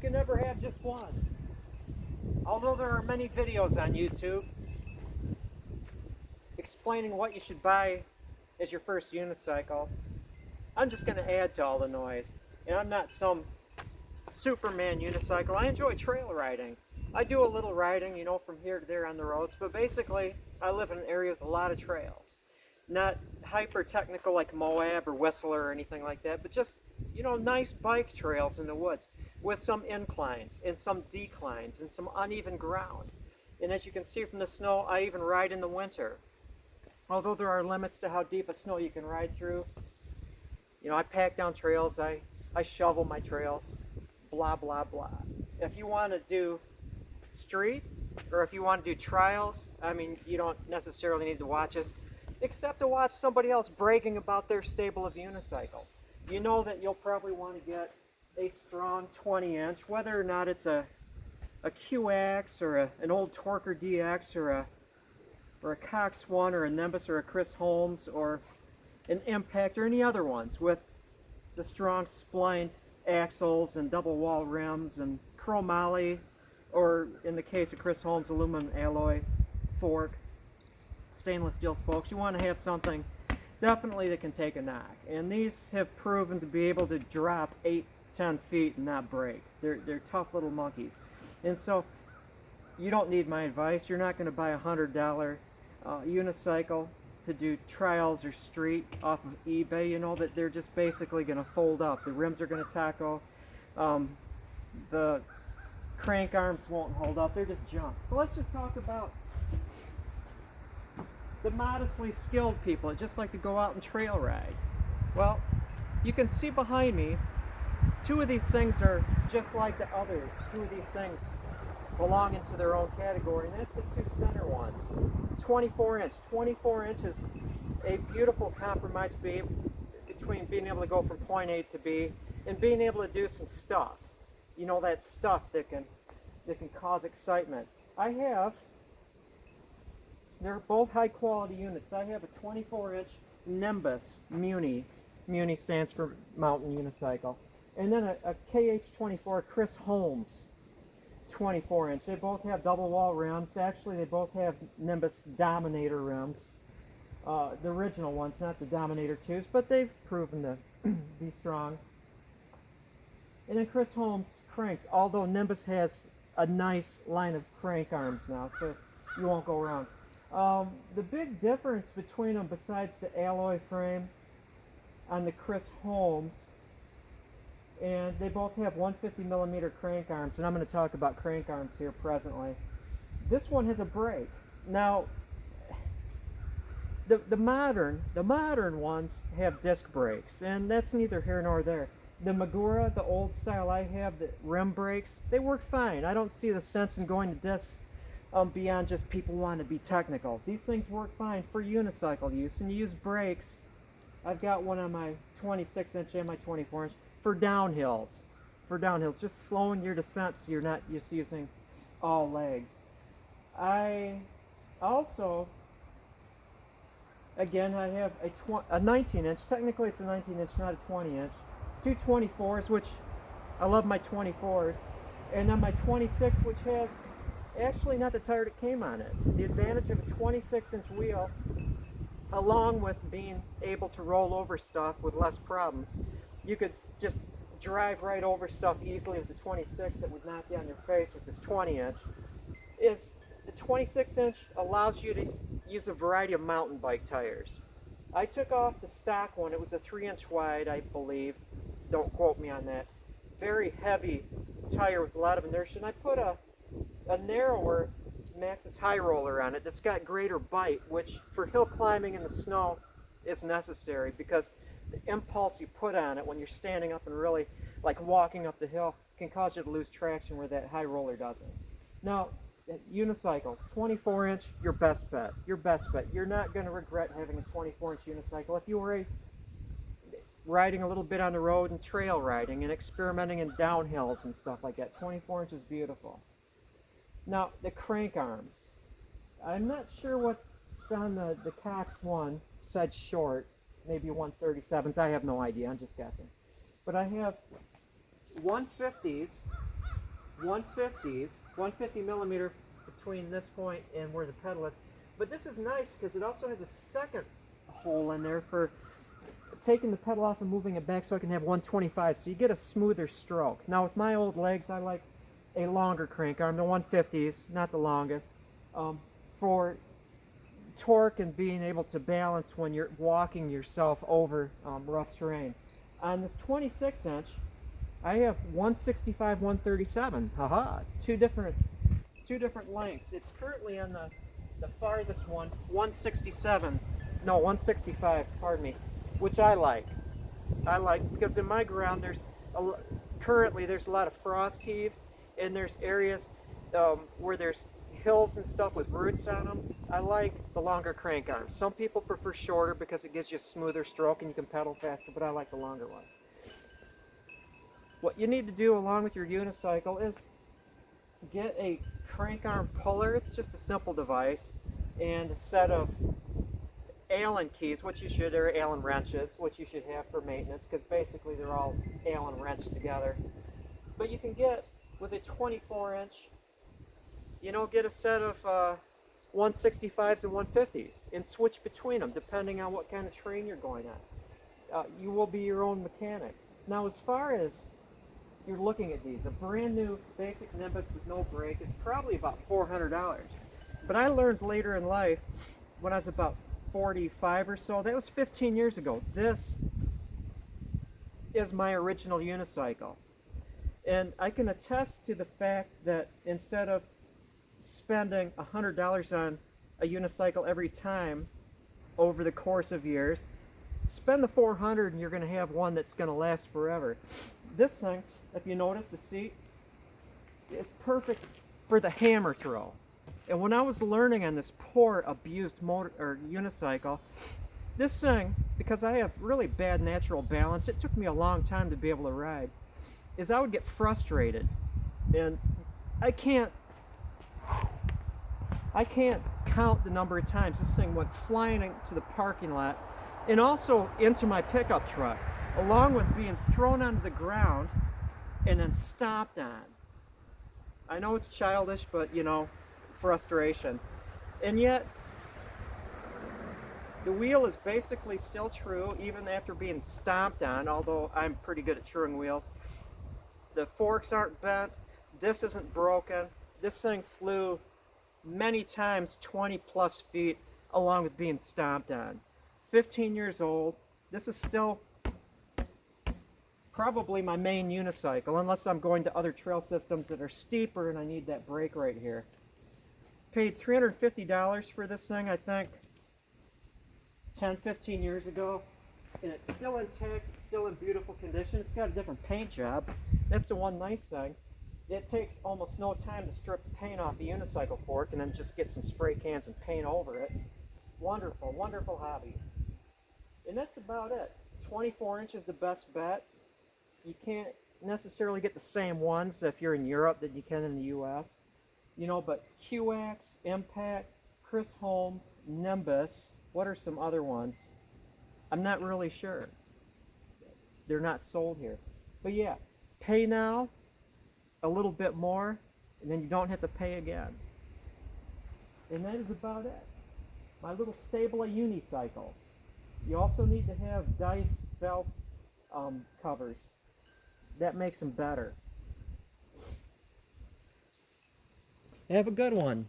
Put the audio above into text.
can never have just one. Although there are many videos on YouTube explaining what you should buy as your first unicycle, I'm just going to add to all the noise. And I'm not some Superman unicycle. I enjoy trail riding. I do a little riding, you know, from here to there on the roads, but basically I live in an area with a lot of trails. Not hyper technical like Moab or Whistler or anything like that, but just, you know, nice bike trails in the woods with some inclines and some declines and some uneven ground. And as you can see from the snow, I even ride in the winter. Although there are limits to how deep a snow you can ride through, you know, I pack down trails, I shovel my trails, blah, blah, blah. If you want to do street, or if you want to do trials, I mean, you don't necessarily need to watch us, except to watch somebody else bragging about their stable of unicycles. You know that you'll probably want to get a strong 20-inch, whether or not it's a QX or an old Torker DX or a Cox 1 or a Nimbus or a Chris Holmes or an Impact or any other ones with the strong splined axles and double wall rims and chromoly, or in the case of Chris Holmes, aluminum alloy fork, stainless steel spokes. You want to have something definitely that can take a knock, and these have proven to be able to drop 8-10 feet and not break. They're tough little monkeys. And so you don't need my advice. You're not going to buy a $100 unicycle to do trials or street off of eBay. You know that they're just basically going to fold up. The rims are going to taco. The crank arms won't hold up. They're just junk. So let's just talk about the modestly skilled people that just like to go out and trail ride. Well, you can see behind me, two of these things are just like the others. Two of these things belong into their own category, and that's the two center ones. 24 inch. 24 inch is a beautiful compromise between being able to go from point A to B and being able to do some stuff. You know, that stuff that can cause excitement. They're both high quality units. I have a 24 inch Nimbus Muni. Muni stands for Mountain Unicycle. And then a KH24 Chris Holmes 24 inch. They both have double wall rims. Actually, they both have Nimbus Dominator rims. The original ones, not the Dominator 2s, but they've proven to be strong. And then Chris Holmes cranks, although Nimbus has a nice line of crank arms now, so you won't go wrong. The big difference between them, besides the alloy frame on the Chris Holmes, and they both have 150mm crank arms, and I'm going to talk about crank arms here presently. This one has a brake. Now, the modern ones have disc brakes, and that's neither here nor there. The Magura, the old style I have, the rim brakes, they work fine. I don't see the sense in going to discs beyond just people want to be technical. These things work fine for unicycle use, and you use brakes. I've got one on my 26 inch and my 24 inch for downhills. Just slowing your descent so you're not just using all legs. I also, again, I have a 19 inch, technically it's a 19 inch, not a 20 inch. Two 24s, which I love my 24s, and then my 26, which has actually not the tire that came on it. The advantage of a 26 inch wheel, along with being able to roll over stuff with less problems, you could just drive right over stuff easily with the 26 that would knock you on your face with this 20 inch, is the 26 inch allows you to use a variety of mountain bike tires. I took off the stock one. It was a 3-inch wide, I believe. Don't quote me on that. Very heavy tire with a lot of inertia. And I put a narrower Maxxis High Roller on it that's got greater bite, which for hill climbing in the snow is necessary, because the impulse you put on it when you're standing up and really like walking up the hill can cause you to lose traction where that high roller doesn't. Now, unicycles, 24 inch, your best bet. You're not going to regret having a 24 inch unicycle. If you were riding a little bit on the road and trail riding and experimenting in downhills and stuff like that, 24 inch is beautiful. Now, the crank arms. I'm not sure what's on the Cox one, said short, maybe 137s, I have no idea, I'm just guessing. But I have 150s 150s, 150 millimeter between this point and where the pedal is. But this is nice because it also has a second hole in there for taking the pedal off and moving it back so I can have 125, so you get a smoother stroke. Now with my old legs, I like a longer crank arm, the 150s, not the longest, for torque and being able to balance when you're walking yourself over rough terrain. On this 26 inch, I have 165, 137. Haha, two different lengths. It's currently on the farthest one, 167. No, 165. Pardon me, which I like. I like because in my ground currently there's a lot of frost heave, and there's areas where there's hills and stuff with roots on them. I like the longer crank arms. Some people prefer shorter because it gives you a smoother stroke and you can pedal faster, but I like the longer ones. What you need to do along with your unicycle is get a crank arm puller. It's just a simple device, and a set of Allen keys, or Allen wrenches, which you should have for maintenance, because basically they're all Allen wrenched together. But you can get, with a 24-inch, get a set of 165s and 150s and switch between them depending on what kind of terrain you're going on. You will be your own mechanic. Now, as far as you're looking at these, a brand new basic Nimbus with no brake is probably about $400. But I learned later in life, when I was about 45 or so, that was 15 years ago. This is my original unicycle. And I can attest to the fact that instead of spending $100 on a unicycle every time over the course of years, spend the $400 and you're going to have one that's going to last forever. This thing, if you notice the seat, is perfect for the hammer throw. And when I was learning on this poor abused unicycle, this thing, because I have really bad natural balance, it took me a long time to be able to ride, is I would get frustrated, and I can't count the number of times this thing went flying into the parking lot and also into my pickup truck, along with being thrown onto the ground and then stomped on. I know it's childish, but frustration. And yet, the wheel is basically still true even after being stomped on, although I'm pretty good at truing wheels. The forks aren't bent, this isn't broken. This thing flew many times 20 plus feet along with being stomped on. 15 years old. This is still probably my main unicycle, unless I'm going to other trail systems that are steeper and I need that brake right here. Paid $350 for this thing, I think 10-15 years ago, and it's still intact, it's still in beautiful condition. It's got a different paint job. That's the one nice thing. It takes almost no time to strip the paint off the unicycle fork and then just get some spray cans and paint over it. Wonderful, wonderful hobby. And that's about it. 24 inch is the best bet. You can't necessarily get the same ones if you're in Europe that you can in the US. But QX, Impact, Chris Holmes, Nimbus, what are some other ones? I'm not really sure. They're not sold here. But yeah, pay now, a little bit more, and then you don't have to pay again. And that is about it. My little stable of unicycles. You also need to have dice valve covers. That makes them better. Have a good one.